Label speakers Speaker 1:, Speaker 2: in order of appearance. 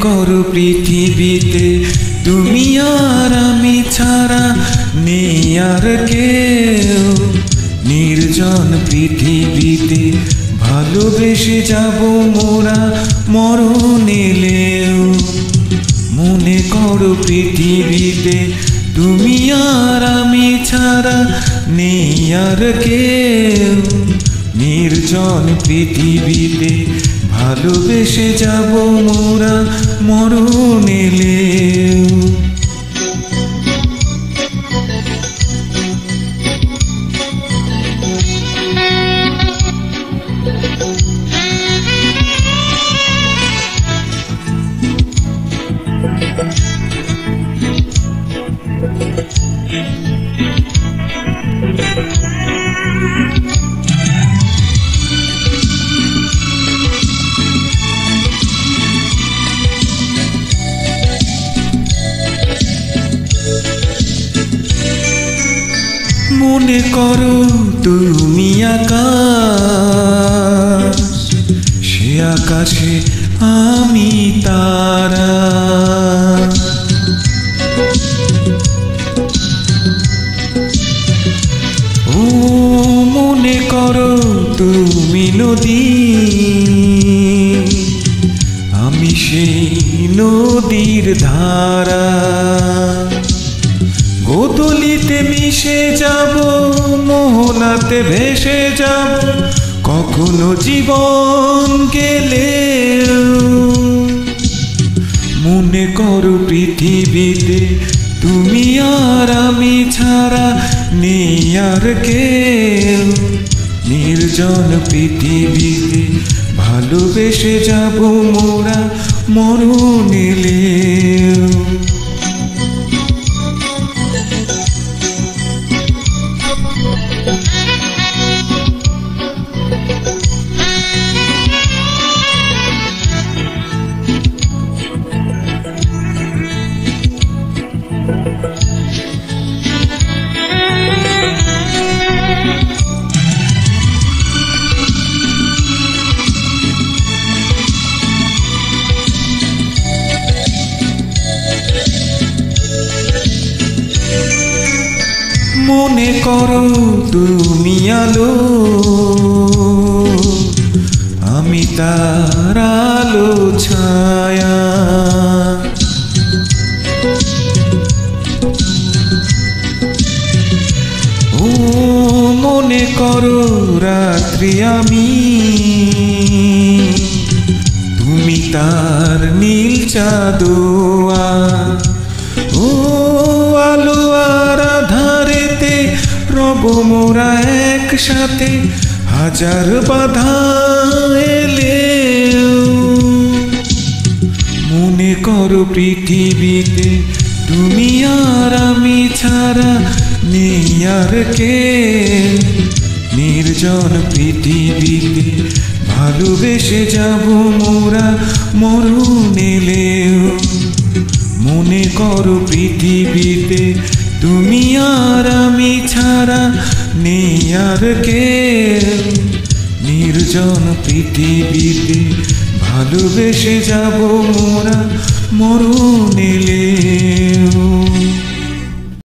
Speaker 1: করো পৃথিবীতে তুমি আর আমি ছাড়া নেই আর কেউ। নির্জন পৃথিবীতে ভালোবেসে যাব মোরা মরণ এলেও। মনে করো পৃথিবীতে তুমি আর আমি ছাড়া নেই আর কেউ। নির্জন পৃথিবীতে ভালোবেসে যাব মোরা মরণ এলেও। মনে করো তুমি আকাশ, সে আকাশে আমি তারা। ও মনে করো তুমি নদী, আমি সেই নদীর ধারা। গোধূলিতে মিশে যাব, মোহনাতে ভেসে যাব, কখনো জীবন গেলেও। মনে করো পৃথিবীতে তুমি আর আমি ছাড়া নেই আর কেউ। নির্জন পৃথিবীতে ভালোবেসে যাব মোরা মরণ এলেও। মনে করো তুমি আলো, আমি তার আলো ছায়া। ও মনে করো রাত্রি আমি, তুমি তার নীল চাঁদোয়া। ও আলো আর আধারেতে রব মোরা একসাথে, হাজার বাধা এলেও। মনে করো পৃথিবীতে তুমি আর আমি ছাড়া নেই আর কেউ। নির্জন পৃথিবীতে ভালোবেসে যাব মোরা মরণ এলেও। মনে করো পৃথিবীতে তুমি আর আমি ছাড়া নেই আর কেউ। নির্জন পৃথিবীতে ভালোবেসে যাব মোরা মরণ এলেও।